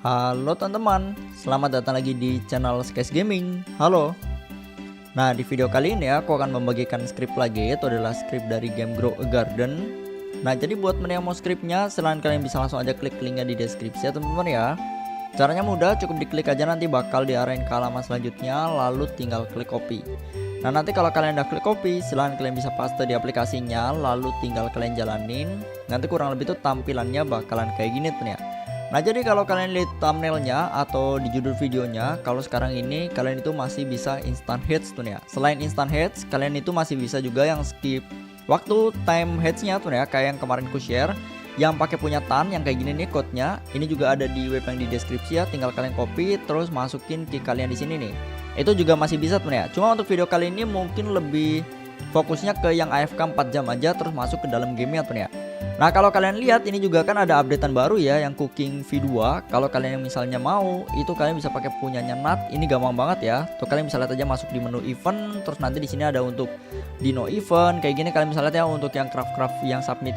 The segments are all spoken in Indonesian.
Halo teman-teman, selamat datang lagi di channel Skes Gaming. Halo. Nah, di video kali ini aku akan membagikan skrip lagi, itu adalah skrip dari game Grow a Garden. Nah, jadi buat yang mau skripnya, selain kalian bisa langsung aja klik linknya di deskripsi ya teman-teman ya. Caranya mudah, cukup diklik aja, nanti bakal diarahin ke halaman selanjutnya, lalu tinggal klik copy. Nah, nanti kalau kalian udah klik copy, silahkan kalian bisa paste di aplikasinya, lalu tinggal kalian jalanin. Nanti kurang lebih tuh tampilannya bakalan kayak gini tuh ya. Nah, jadi kalau kalian lihat thumbnailnya atau di judul videonya, kalau sekarang ini kalian itu masih bisa instant hits tuh ya. Selain instant hits, kalian itu masih bisa juga yang skip waktu time hitsnya tuh ya, kayak yang kemarin ku share, yang pakai punya tan yang kayak gini nih code-nya. Ini juga ada di web yang di deskripsi ya, tinggal kalian copy terus masukin ke kalian di sini nih. Itu juga masih bisa tuh ya. Cuma untuk video kali ini mungkin lebih fokusnya ke yang AFK 4 jam aja terus masuk ke dalam gamenya tuh ya. Nah, kalau kalian lihat ini juga kan ada updatean baru ya, yang Cooking V2. Kalau kalian yang misalnya mau, itu kalian bisa pakai punyanya Nat. Ini gampang banget ya. Tuh kalian bisa lihat aja masuk di menu event, terus nanti di sini ada untuk Dino event kayak gini. Kalian bisa lihat ya untuk yang craft yang submit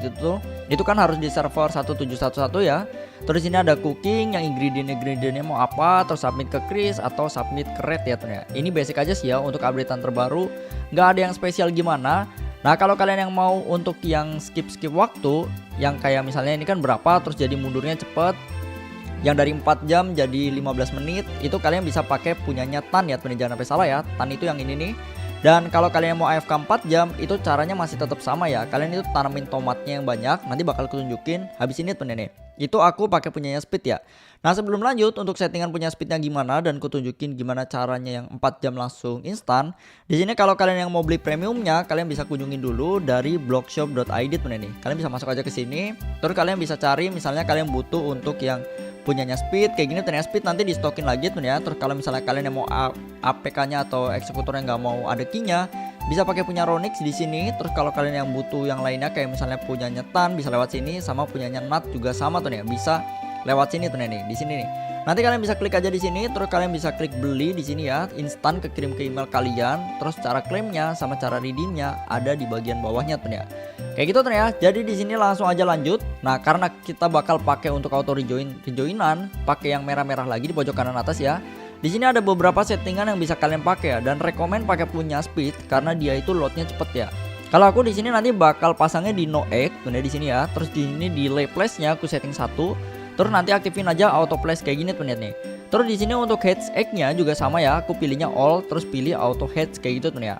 itu kan harus di server 1711 ya. Terus ini ada cooking yang ingredient-ingredientnya mau apa, terus submit ke Chris atau submit ke Red ya tuh ya. Ini basic aja sih ya untuk updatean terbaru, nggak ada yang spesial gimana. Nah, kalau kalian yang mau untuk yang skip waktu, yang kayak misalnya ini kan berapa terus jadi mundurnya cepet, yang dari 4 jam jadi 15 menit, itu kalian bisa pakai punyanya Tan ya, jangan sampai salah ya. Tan itu yang ini nih. Dan kalau kalian mau AFK 4 jam, itu caranya masih tetap sama ya. Kalian itu tanamin tomatnya yang banyak, nanti bakal kutunjukin habis ini tuh nenek. Itu aku pakai punyanya Speed ya. Nah, sebelum lanjut untuk settingan punya Speednya gimana dan kutunjukin gimana caranya yang 4 jam langsung instan. Di sini kalau kalian yang mau beli premiumnya, kalian bisa kunjungin dulu dari blogshop.id tuh nenek. Kalian bisa masuk aja ke sini, terus kalian bisa cari misalnya kalian butuh untuk yang punyanya Speed kayak gini, ternyata Speed nanti di stokin lagi tuh ya. Terus kalau misalnya kalian yang mau APK-nya atau eksekutornya nggak mau ada key-nya, bisa pakai punya Ronix di sini. Terus kalau kalian yang butuh yang lainnya kayak misalnya punyanya Tan, bisa lewat sini, sama punyanya Nat juga sama tuh ya, bisa lewat sini tuh nih, di sini nih. Nanti kalian bisa klik aja di sini, terus kalian bisa klik beli di sini ya, instan kekirim ke email kalian. Terus cara klaimnya sama cara redeemnya ada di bagian bawahnya tuh ya. Kayak gitu tuh ya. Jadi di sini langsung aja lanjut. Nah, karena kita bakal pakai untuk auto rejoinan, pakai yang merah-merah lagi di pojok kanan atas ya. Di sini ada beberapa settingan yang bisa kalian pakai ya, dan rekomen pakai punya Speed karena dia itu loadnya cepet ya. Kalau aku di sini nanti bakal pasangnya di no egg tuh ya, di sini ya. Terus di sini di lay place-nya aku setting 1. Terus nanti aktifin aja auto place kayak gini tuh nih. Terus di sini untuk heads egg-nya juga sama ya, aku pilihnya all, terus pilih auto heads kayak gitu tuh ya.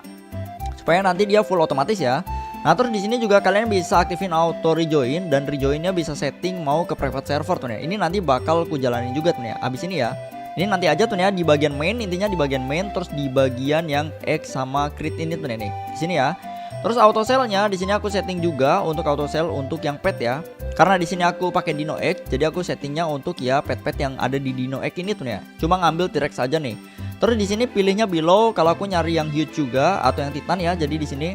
Supaya nanti dia full otomatis ya. Nah, terus di sini juga kalian bisa aktifin auto rejoin, dan rejoinnya bisa setting mau ke private server tuh ya. Ini nanti bakal ku jalanin juga tuh ya abis ini ya. Ini nanti aja tuh ya di bagian main, intinya di bagian main, terus di bagian yang egg sama crit ini tuh nih. Di sini ya. Terus auto sell-nya di sini aku setting juga untuk auto sell untuk yang pet ya. Karena di sini aku pakai Dino Egg, jadi aku settingnya untuk ya pet-pet yang ada di Dino Egg ini tuh ya. Cuma ngambil T-Rex saja nih. Terus di sini pilihnya below, kalau aku nyari yang huge juga atau yang titan ya. Jadi di sini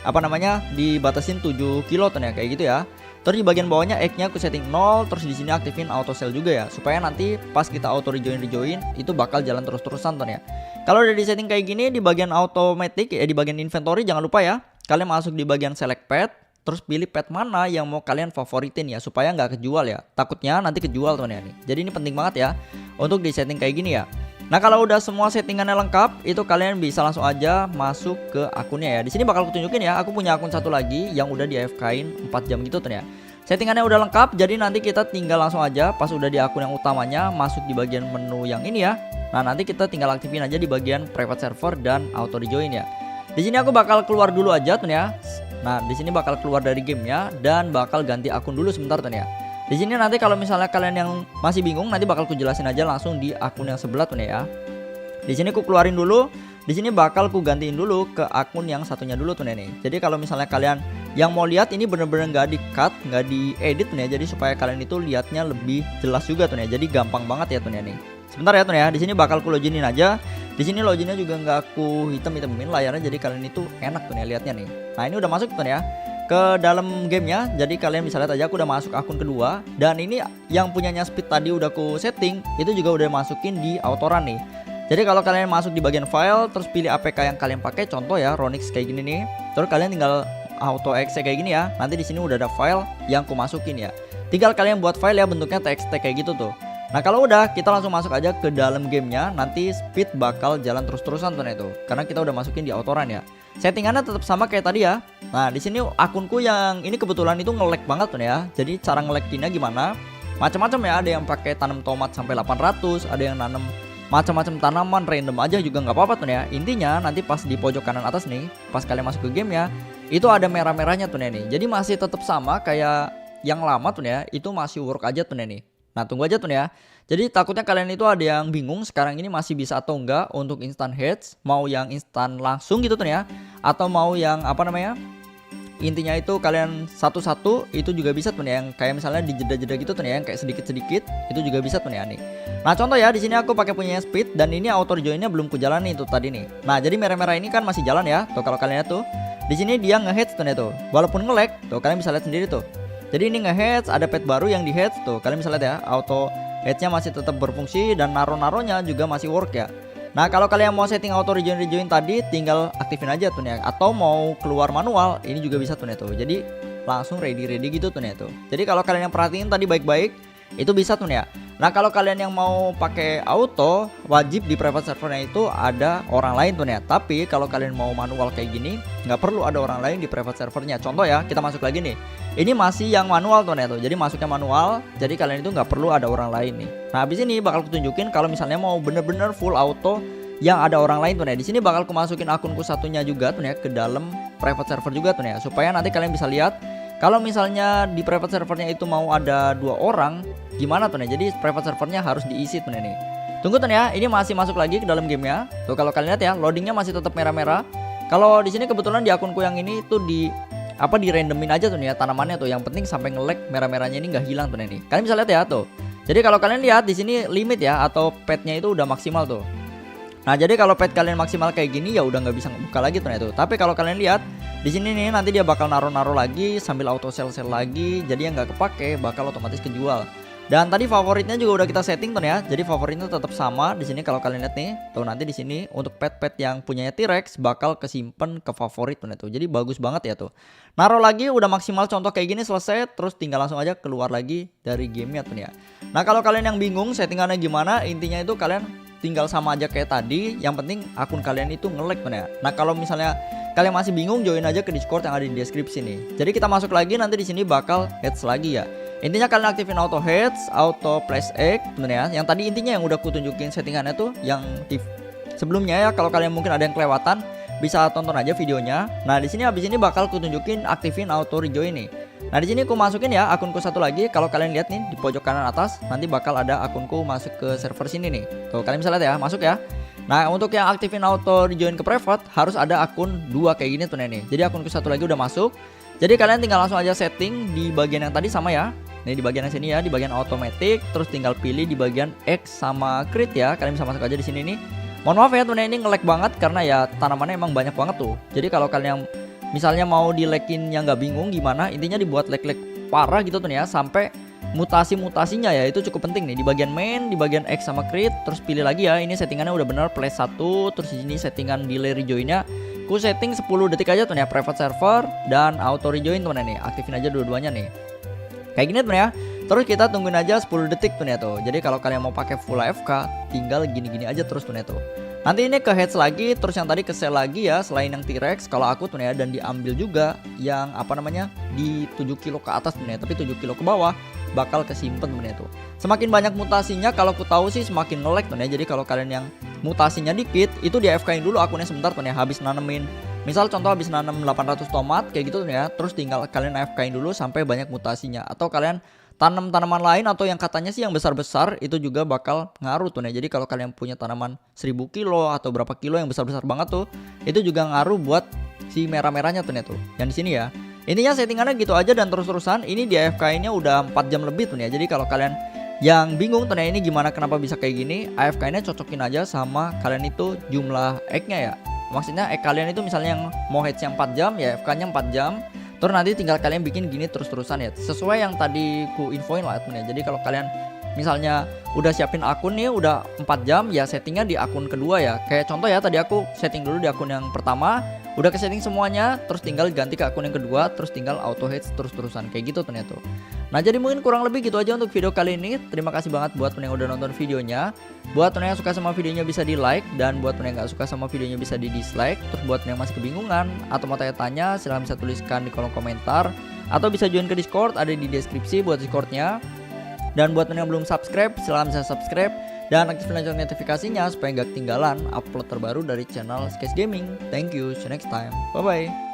apa namanya dibatasin 7 kilo tuh ya, kayak gitu ya. Terus di bagian bawahnya egg-nya aku setting 0, terus di sini aktifin auto sell juga ya, supaya nanti pas kita auto rejoin itu bakal jalan terus-terusan tuh ya. Kalau udah di setting kayak gini di bagian automatic ya, di bagian inventory jangan lupa ya, kalian masuk di bagian select pet, terus pilih pet mana yang mau kalian favoritin ya, supaya nggak kejual ya. Takutnya nanti kejual tuh ya nih. Jadi ini penting banget ya untuk di setting kayak gini ya. Nah, kalau udah semua settingannya lengkap, itu kalian bisa langsung aja masuk ke akunnya ya. Di sini bakal kutunjukin ya, aku punya akun satu lagi yang udah di AFK-in 4 jam gitu tuh ya. Settingannya udah lengkap, jadi nanti kita tinggal langsung aja pas udah di akun yang utamanya masuk di bagian menu yang ini ya. Nah, nanti kita tinggal aktifin aja di bagian private server dan auto rejoin ya. Di sini aku bakal keluar dulu aja tuh ya. Nah, di sini bakal keluar dari gamenya dan bakal ganti akun dulu sebentar tuh ya. Di sini nanti kalau misalnya kalian yang masih bingung, nanti bakal ku jelasin aja langsung di akun yang sebelah tuh ya. Di sini ku keluarin dulu. Di sini bakal ku gantiin dulu ke akun yang satunya dulu tuh nih. Jadi kalau misalnya kalian yang mau lihat ini bener-bener nggak di cut, nggak diedit nih. Jadi supaya kalian itu lihatnya lebih jelas juga tuh ya. Jadi gampang banget ya tuh nih. Sebentar ya tuh ya. Di sini bakal ku loginin aja. Di sini loginnya juga nggak aku hitam-hitamin layarnya, jadi kalian itu enak tuh nih lihatnya nih. Nah, ini udah masuk tuh ya ke dalam gamenya. Jadi kalian bisa lihat aja aku udah masuk akun kedua, dan ini yang punyanya Speed tadi udah aku setting itu juga udah masukin di autoran nih. Jadi kalau kalian masuk di bagian file, terus pilih APK yang kalian pakai, contoh ya Ronix kayak gini nih. Terus kalian tinggal auto exe kayak gini ya. Nanti di sini udah ada file yang aku masukin ya. Tinggal kalian buat file ya bentuknya txt kayak gitu tuh. Nah kalau udah, kita langsung masuk aja ke dalam gamenya. Nanti speed bakal jalan terus-terusan tuh itu, karena kita udah masukin di autoran ya. Settingannya tetap sama kayak tadi ya. Nah di sini akunku yang ini kebetulan itu nge-lag banget tuh ya. Jadi cara nge-laginnya gimana? Macam-macam ya. Ada yang pakai tanam tomat sampai 800, ada yang nanam macam-macam tanaman random aja juga nggak apa-apa tuh ya. Intinya nanti pas di pojok kanan atas nih, pas kalian masuk ke game ya, itu ada merah-merahnya tuh nih. Jadi masih tetap sama kayak yang lama tuh ya. Itu masih work aja tuh nih. Nah tunggu aja tuh ya. Jadi takutnya kalian itu ada yang bingung sekarang ini masih bisa atau enggak untuk instant heads, mau yang instan langsung gitu tuh ya, atau mau yang apa namanya, intinya itu kalian satu-satu itu juga bisa tuh ya, yang kayak misalnya di jeda-jeda gitu tuh ya, yang kayak sedikit-sedikit itu juga bisa tuh ya nih. Nah contoh ya, di sini aku pakai punya speed dan ini auto rejoinnya belum kujalan nih tuh tadi nih. Nah jadi merah-merah ini kan masih jalan ya tuh, kalau kalian lihat tuh di sini dia nge-heads tuh ya tuh, walaupun nge-lag tuh kalian bisa lihat sendiri tuh. Jadi ini nge-heads, ada pet baru yang di heads tuh, kalian bisa lihat ya, auto headsnya masih tetap berfungsi dan naro-naronya juga masih work ya. Nah kalau kalian mau setting auto rejoin tadi, tinggal aktifin aja tuh ya. Atau mau keluar manual, ini juga bisa tuh ya tuh. Jadi langsung ready gitu tuh ya tuh. Jadi kalau kalian yang perhatiin tadi baik-baik, itu bisa tuh ya. Nah kalau kalian yang mau pakai auto, wajib di private servernya itu ada orang lain tuh ya. Tapi kalau kalian mau manual kayak gini, nggak perlu ada orang lain di private servernya. Contoh ya, kita masuk lagi nih. Ini masih yang manual tuh ya tuh. Jadi masuknya manual, jadi kalian itu nggak perlu ada orang lain nih. Nah habis ini bakal kutunjukin kalau misalnya mau bener-bener full auto yang ada orang lain tuh ya. Di sini bakal ku masukin akunku satunya juga tuh ya ke dalam private server juga tuh ya, supaya nanti kalian bisa lihat kalau misalnya di private servernya itu mau ada 2 orang gimana tuh nih. Jadi private servernya harus diisi tuh nih. Tunggu tuh ya, ini masih masuk lagi ke dalam gamenya. Tuh kalau kalian lihat ya, loadingnya masih tetap merah-merah. Kalau di sini kebetulan di akunku yang ini tuh di randomin aja tuh nih ya tanamannya tuh. Yang penting sampai nge-lag merah-merahnya ini nggak hilang tuh nih. Kalian bisa lihat ya tuh. Jadi kalau kalian lihat di sini limit ya, atau petnya itu udah maksimal tuh. Nah jadi kalau pet kalian maksimal kayak gini ya udah nggak bisa ngebuka lagi tuh itu. Tapi kalau kalian lihat di sini nih, nanti dia bakal naro-naro lagi sambil auto sell lagi. Jadi yang nggak kepake bakal otomatis kejual. Dan tadi favoritnya juga udah kita setting tuh ya. Jadi favoritnya tetap sama di sini. Kalau kalian lihat nih, tuh nanti di sini untuk pet-pet yang punyanya T-Rex bakal kesimpan ke favorit tuh. Jadi bagus banget ya tuh. Naruh lagi udah maksimal contoh kayak gini selesai, terus tinggal langsung aja keluar lagi dari gamenya tuh ya. Nah kalau kalian yang bingung settingannya gimana, intinya itu kalian tinggal sama aja kayak tadi. Yang penting akun kalian itu nge-lag tuh ya. Nah kalau misalnya kalian masih bingung, join aja ke Discord yang ada di deskripsi nih. Jadi kita masuk lagi, nanti di sini bakal heads lagi ya. Intinya kalian aktifin auto heads, auto place egg, bener ya. Yang tadi intinya yang udah kutunjukin settingannya tuh yang di sebelumnya ya. Kalau kalian mungkin ada yang kelewatan, bisa tonton aja videonya. Nah di sini habis ini bakal kutunjukin aktifin auto rejoin nih. Nah di sini aku masukin ya akunku satu lagi. Kalau kalian lihat nih di pojok kanan atas, nanti bakal ada akunku masuk ke server sini nih. Tuh kalian bisa lihat ya, masuk ya. Nah untuk yang aktifin auto rejoin ke private harus ada akun 2 kayak gini tuh nih. Jadi akunku satu lagi udah masuk. Jadi kalian tinggal langsung aja setting di bagian yang tadi sama ya. Nih di bagian yang sini ya, di bagian automatic, terus tinggal pilih di bagian X sama crit ya. Kalian bisa masuk aja di sini nih. Mohon maaf ya tuh ini nge-lag banget karena ya tanamannya emang banyak banget tuh. Jadi kalau kalian misalnya mau di-lagin yang nggak bingung gimana, intinya dibuat lag-lag parah gitu tuh ya, sampai mutasi-mutasinya ya itu cukup penting nih di bagian main, di bagian X sama crit, terus pilih lagi ya. Ini settingannya udah bener place 1, terus di sini settingan delay rejoinnya ku setting 10 detik aja tuh ya, private server dan auto rejoin tuh nih. Aktifin aja dua-duanya nih. Kayak gini tuh ya. Terus kita tungguin aja 10 detik tuh tuh. Jadi kalau kalian mau pakai full AFK, tinggal gini-gini aja terus tuh tuh. Nanti ini ke heads lagi, terus yang tadi ke sell lagi ya, selain yang T-Rex kalau aku tuh ya, dan diambil juga yang apa namanya di 7 kilo ke atas tuh ya, tapi 7 kilo ke bawah bakal kesimpan tuh tuh. Semakin banyak mutasinya kalau aku tahu sih semakin nge-lag tuh ya. Jadi kalau kalian yang mutasinya dikit, itu di AFK-in dulu akunnya sebentar tuh ya, habis nanemin. Misal contoh habis nanam 800 tomat kayak gitu tuh ya, terus tinggal kalian AFK-in dulu sampai banyak mutasinya. Atau kalian tanam tanaman lain atau yang katanya sih yang besar-besar itu juga bakal ngaruh tuh ya. Jadi kalau kalian punya tanaman 1000 kilo atau berapa kilo yang besar-besar banget tuh, itu juga ngaruh buat si merah-merahnya tuh tuh. Yang di sini ya. Intinya settingannya gitu aja dan terus-terusan. Ini di AFK-nya udah 4 jam lebih tuh ya. Jadi kalau kalian yang bingung tuh ini gimana kenapa bisa kayak gini, AFK-nya cocokin aja sama kalian itu jumlah egg-nya ya. Maksudnya egg kalian itu misalnya yang mau heads-nya 4 jam ya AFK-nya 4 jam. Terus nanti tinggal kalian bikin gini terus-terusan ya, sesuai yang tadi ku infoin lah ya. Jadi kalau kalian misalnya udah siapin akun nih udah 4 jam ya, settingnya di akun kedua ya. Kayak contoh ya, tadi aku setting dulu di akun yang pertama, udah ke setting semuanya, terus tinggal ganti ke akun yang kedua, terus tinggal auto heads terus-terusan kayak gitu ternyata. Nah jadi mungkin kurang lebih gitu aja untuk video kali ini. Terima kasih banget buat yang udah nonton videonya. Buat yang suka sama videonya bisa di like, dan buat yang gak suka sama videonya bisa di dislike. Terus buat yang masih kebingungan atau mau tanya-tanya, silahkan bisa tuliskan di kolom komentar, atau bisa join ke Discord, ada di deskripsi buat Discordnya. Dan buat yang belum subscribe, silahkan bisa subscribe dan aktifkan lonceng notifikasinya supaya gak ketinggalan upload terbaru dari channel Sketch Gaming. Thank you, see you next time, bye bye.